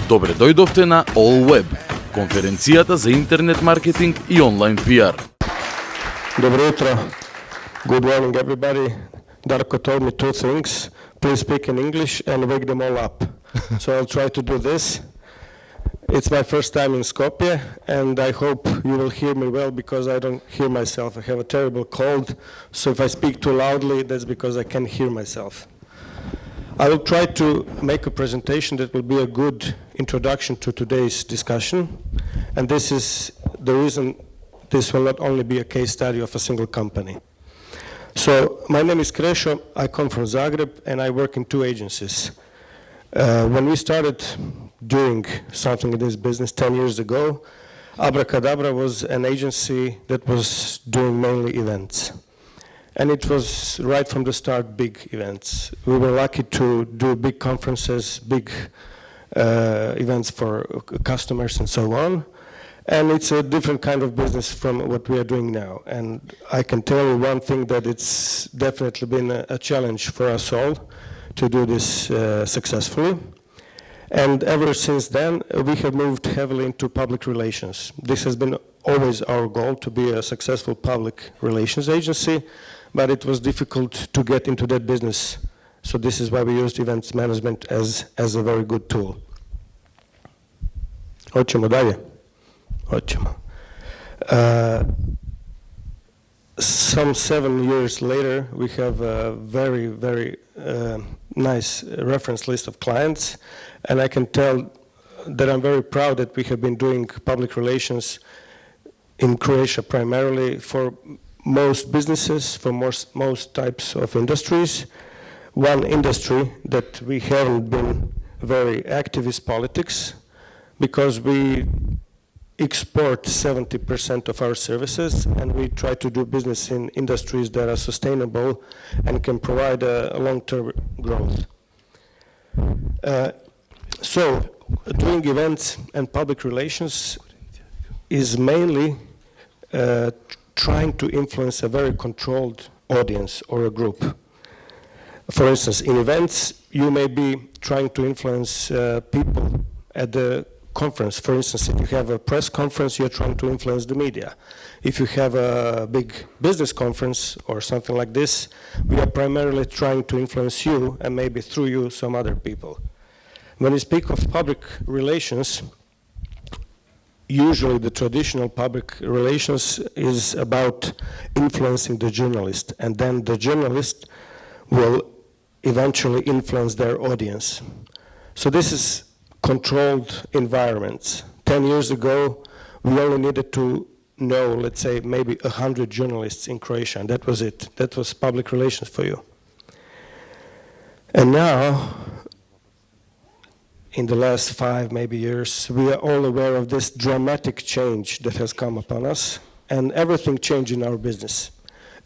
Добре дојдовте на AllWeb, конференцијата за интернет маркетинг и онлайн PR. Добро утро. Good morning, everybody. Darko told me two things. Please speak in English and wake them all up. So I'll try to do this. It's my first time in Skopje, and I hope you will hear me well because I don't hear myself. I have a terrible cold, so if I speak too loudly, that's because I can't hear myself. I will try to make a presentation that will be a good introduction to today's discussion, and this is the reason this will not only be a case study of a single company. So, my name is Krešo, I come from Zagreb, and I work in two agencies. When we started doing something in this business 10 years ago, Abracadabra was an agency that was doing mainly events. And it was right from the start big events. We were lucky to do big conferences, big events for customers and so on. And it's a different kind of business from what we are doing now. And I can tell you one thing, that it's definitely been a challenge for us all to do this successfully. And ever since then, we have moved heavily into public relations. This has been always our goal, to be a successful public relations agency, but it was difficult to get into that business. So this is why we used events management as a very good tool. Hoćemo dalje? Hoćemo. Some 7 years later, we have a very, very nice reference list of clients, and I can tell that I'm very proud that we have been doing public relations in Croatia primarily for most businesses, for most types of industries. One industry that we haven't been very active is politics, because we export 70% of our services, and we try to do business in industries that are sustainable and can provide a long-term growth. So, doing events and public relations is mainly trying to influence a very controlled audience or a group. For instance, in events, you may be trying to influence people at the conference. For instance, if you have a press conference, you're trying to influence the media. If you have a big business conference or something like this, we are primarily trying to influence you, and maybe through you some other people. When we speak of public relations, usually the traditional public relations is about influencing the journalist, and then the journalist will eventually influence their audience. So this is controlled environments. 10 years ago, we only needed to know, let's say, maybe 100 journalists in Croatia, and that was it. That was public relations for you. And now, in the last 5 maybe years, we are all aware of this dramatic change that has come upon us, and everything changed in our business.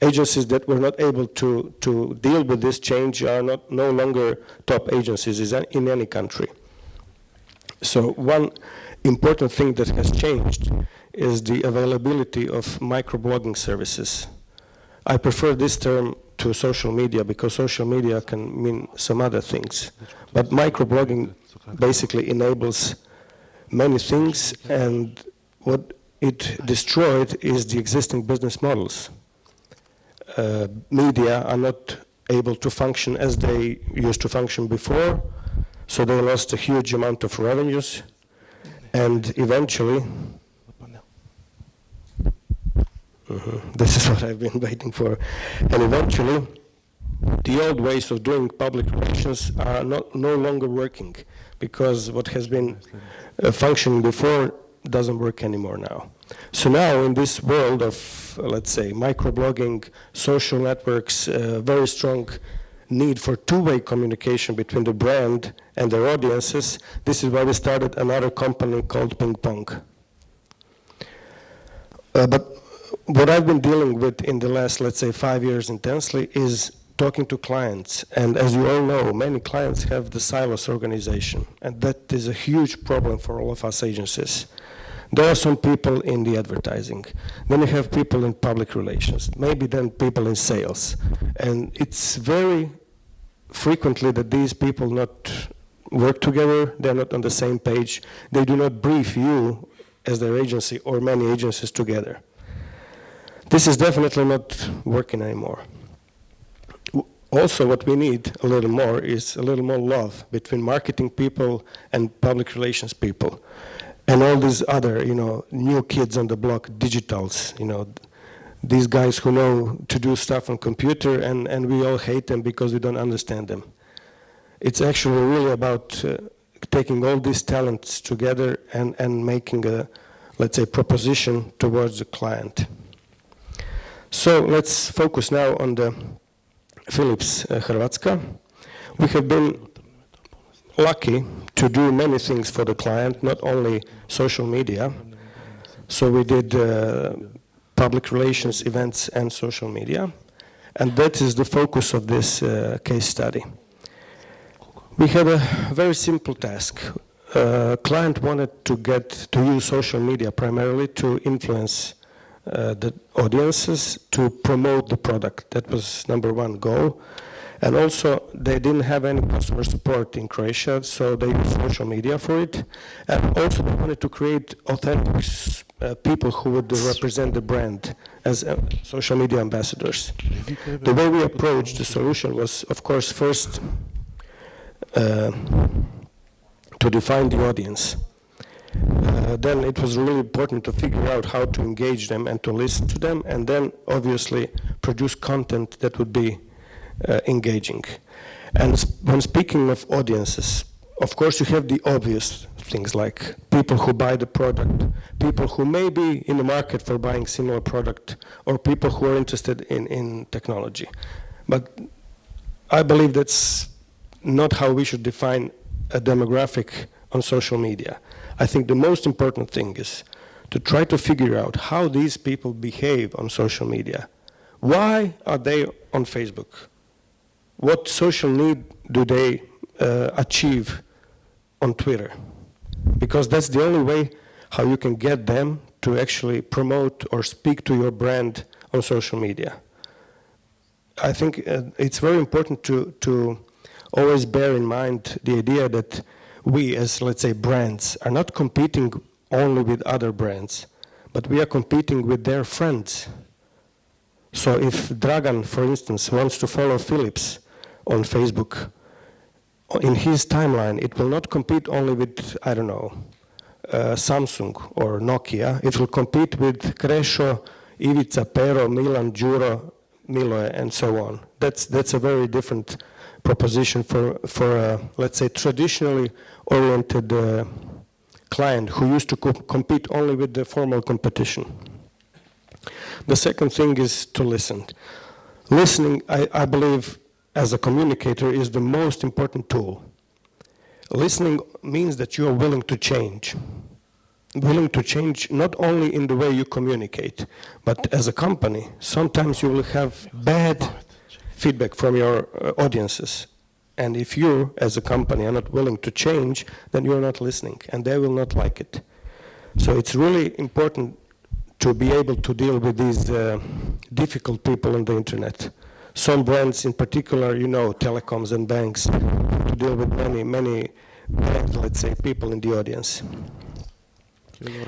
Agencies that were not able to deal with this change are no longer top agencies in any country. So one important thing that has changed is the availability of microblogging services. I prefer this term to social media, because social media can mean some other things. But microblogging basically enables many things, and what it destroyed is the existing business models. Media are not able to function as they used to function before, so they lost a huge amount of revenues, and eventually, this is what I've been waiting for, and eventually, the old ways of doing public relations are no longer working, because what has been functioning before doesn't work anymore now. So now, in this world of, let's say, microblogging, social networks, very strong need for two-way communication between the brand and their audiences, this is why we started another company called Ping Pong. But what I've been dealing with in the last, let's say, 5 years intensely is talking to clients. And as you all know, many clients have the silos organization, and that is a huge problem for all of us agencies. There are some people in the advertising. Then you have people in public relations, maybe then people in sales. And it's very frequently that these people not work together, they're not on the same page, they do not brief you as their agency or many agencies together. This is definitely not working anymore. Also, what we need a little more is a little more love between marketing people and public relations people. And all these other, new kids on the block, digitals, these guys who know to do stuff on computer, and we all hate them because we don't understand them. It's actually really about taking all these talents together and making a, let's say, proposition towards the client. So let's focus now on the Philips Hrvatska. We have been lucky to do many things for the client, not only social media. So we did public relations, events, and social media. And that is the focus of this case study. We had a very simple task. Client wanted to use social media primarily to influence the audiences, to promote the product. That was number one goal. And also, they didn't have any customer support in Croatia, so they used social media for it. And also, they wanted to create authentic people who would represent the brand as social media ambassadors. The way we approached the solution was, of course, first to define the audience. Then it was really important to figure out how to engage them and to listen to them, and then obviously produce content that would be engaging. And when speaking of audiences, of course you have the obvious things like people who buy the product, people who may be in the market for buying similar product, or people who are interested in technology. But I believe that's not how we should define a demographic on social media. I think the most important thing is to try to figure out how these people behave on social media. Why are they on Facebook? What social need do they achieve on Twitter? Because that's the only way how you can get them to actually promote or speak to your brand on social media. I think it's very important to always bear in mind the idea that we, as, let's say, brands, are not competing only with other brands, but we are competing with their friends. So if Dragan, for instance, wants to follow Philips on Facebook, in his timeline, it will not compete only with, I don't know, Samsung or Nokia. It will compete with Krešo, Ivica, Pero, Milan, Đuro, Miloje, and so on. That's a very different proposition for let's say, traditionally oriented client who used to compete only with the formal competition. The second thing is to listen. Listening, I believe, as a communicator, is the most important tool. Listening means that you are willing to change. Willing to change not only in the way you communicate, but as a company, sometimes you will have bad feedback from your audiences. And if you, as a company, are not willing to change, then you're not listening, and they will not like it. So it's really important to be able to deal with these difficult people on the internet. Some brands in particular, telecoms and banks, to deal with many bad, let's say, people in the audience.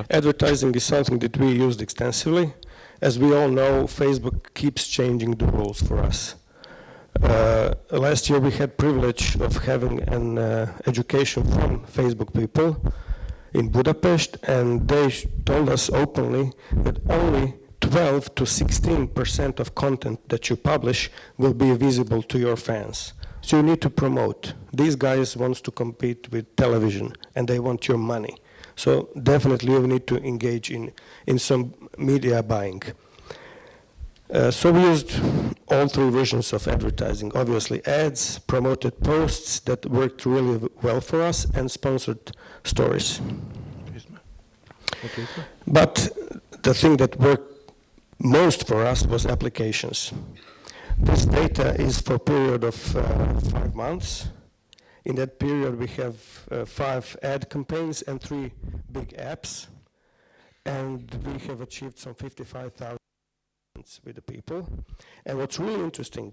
Advertising is something that we used extensively. As we all know, Facebook keeps changing the rules for us. Last year we had privilege of having an education from Facebook people in Budapest, and they told us openly that only 12 to 16% of content that you publish will be visible to your fans. So you need to promote. These guys want to compete with television, and they want your money. So definitely you need to engage in some media buying. So we used all three versions of advertising. Obviously ads, promoted posts that worked really well for us, and sponsored stories. But the thing that worked most for us was applications. This data is for a period of 5 months. In that period we have 5 ad campaigns and 3 big apps. And we have achieved some 55,000 with the people. And what's really interesting,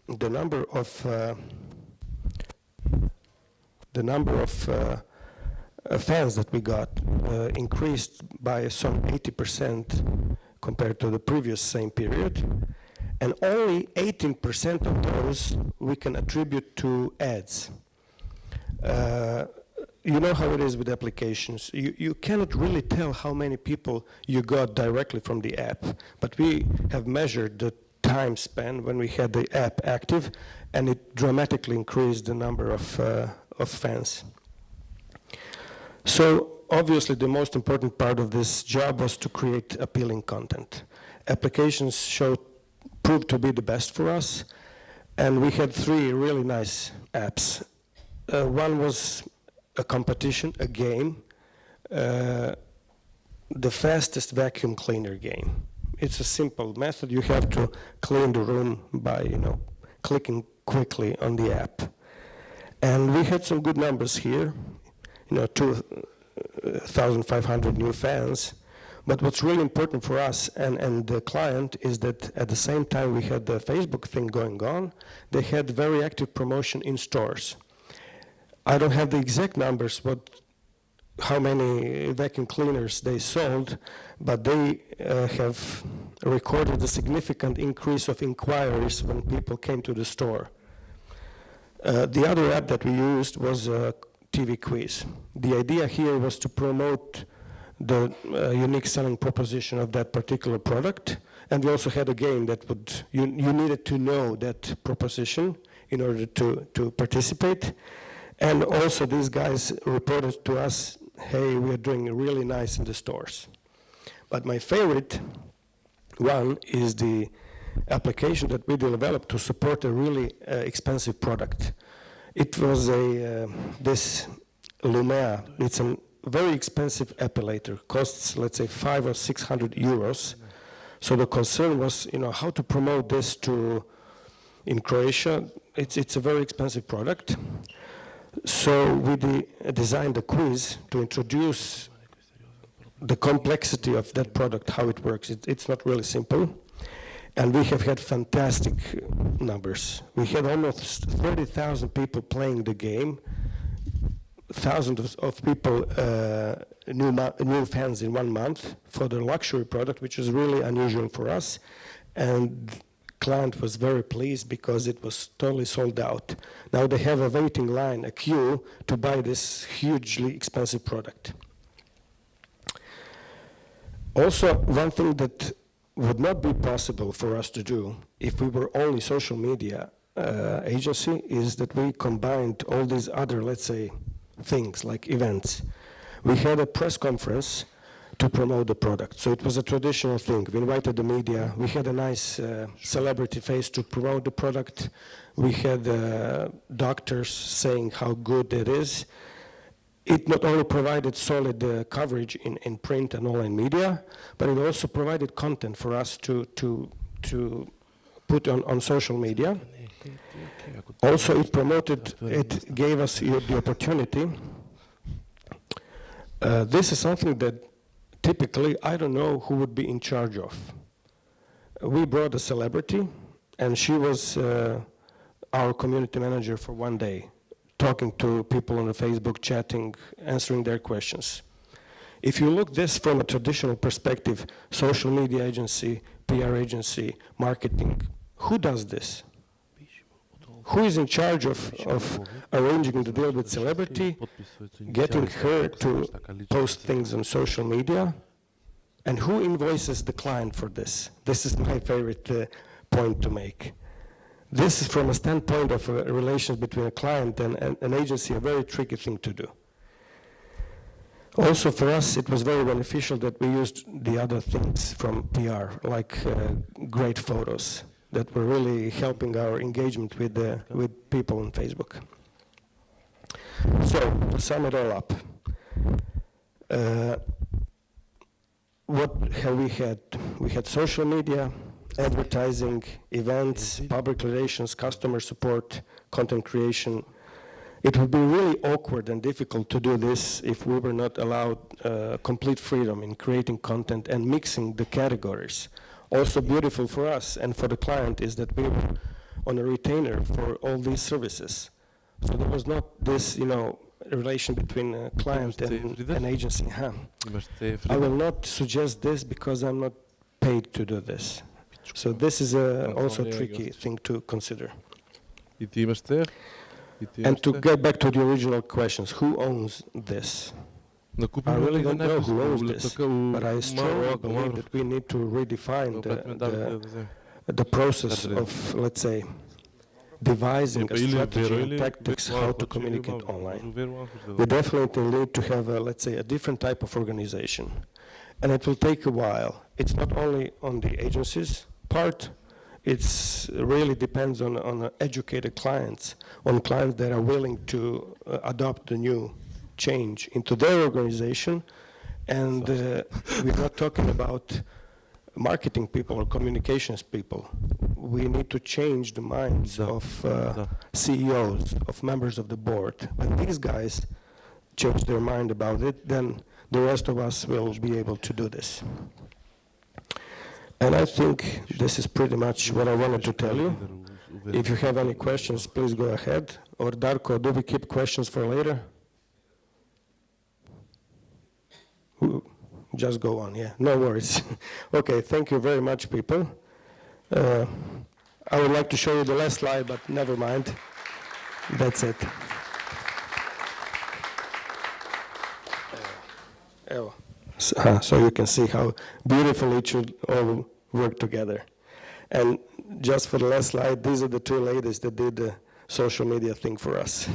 the number of the number of fans that we got increased by some 80% compared to the previous same period, and only 18% of those we can attribute to ads. You know how it is with applications. You cannot really tell how many people you got directly from the app, but we have measured the time span when we had the app active, and it dramatically increased the number of fans. So obviously the most important part of this job was to create appealing content. Applications proved to be the best for us, and we had 3 really nice apps. One was a competition, a game, the fastest vacuum cleaner game. It's a simple method. You have to clean the room by clicking quickly on the app. And we had some good numbers here, 2,500 new fans. But what's really important for us and the client is that at the same time we had the Facebook thing going on, they had very active promotion in stores. I don't have the exact numbers, how many vacuum cleaners they sold, but they have recorded a significant increase of inquiries when people came to the store. The other app that we used was a TV quiz. The idea here was to promote the unique selling proposition of that particular product, and we also had a game that you needed to know that proposition in order to participate. And also these guys reported to us, hey, we are doing really nice in the stores. But my favorite one is the application that we developed to support a really expensive product. It was this Lumea. It's a very expensive epilator, costs, let's say, 500 or 600 euros. So the concern was, how to promote this in Croatia. It's a very expensive product. So we designed a quiz to introduce the complexity of that product, how it works. It's not really simple. And we have had fantastic numbers. We had almost 30,000 people playing the game, thousands of people, new fans in 1 month for the luxury product, which is really unusual for us. And client was very pleased because it was totally sold out. Now they have a waiting line, a queue, to buy this hugely expensive product. Also, one thing that would not be possible for us to do if we were only social media agency is that we combined all these other, let's say, things like events. We had a press conference to promote the product. So it was a traditional thing. We invited the media. We had a nice celebrity face to promote the product. We had doctors saying how good it is. It not only provided solid coverage in print and online media, but it also provided content for us to put on social media. Also, it gave us the opportunity. This is something that typically, I don't know who would be in charge of. We brought a celebrity, and she was our community manager for 1 day, talking to people on the Facebook, chatting, answering their questions. If you look this from a traditional perspective, social media agency, PR agency, marketing, who does this? Who is in charge of arranging the deal with celebrity, getting her to post things on social media, and who invoices the client for this? This is my favorite point to make. This is from a standpoint of a relation between a client and an agency, a very tricky thing to do. Also for us, it was very beneficial that we used the other things from PR, like great photos that were really helping our engagement with people on Facebook. So, to sum it all up, what have we had? We had social media, advertising, events, public relations, customer support, content creation. It would be really awkward and difficult to do this if we were not allowed complete freedom in creating content and mixing the categories. Also beautiful for us and for the client is that we were on a retainer for all these services. So there was not this, relation between a client and an agency. Huh? I will not suggest this because I'm not paid to do this. So this is also a tricky thing to consider. And to get back to the original questions, who owns this? I really don't know who owns this, but I strongly believe that we need to redefine the process of, let's say, devising a strategy and tactics how to communicate online. We definitely need to have, let's say, a different type of organization. And it will take a while. It's not only on the agencies part, it really depends on educated clients, on clients that are willing to adopt the new change into their organization. And we're not talking about marketing people or communications people. We need to change the minds of CEOs, of members of the board. When these guys change their mind about it, then the rest of us will be able to do this. And I think this is pretty much what I wanted to tell you. If you have any questions, please go ahead. Or Darko, do we keep questions for later? Just go on, yeah, no worries. Okay, thank you very much, people. I would like to show you the last slide, but never mind. That's it. So you can see how beautifully it should all work together. And just for the last slide, these are the two ladies that did the social media thing for us.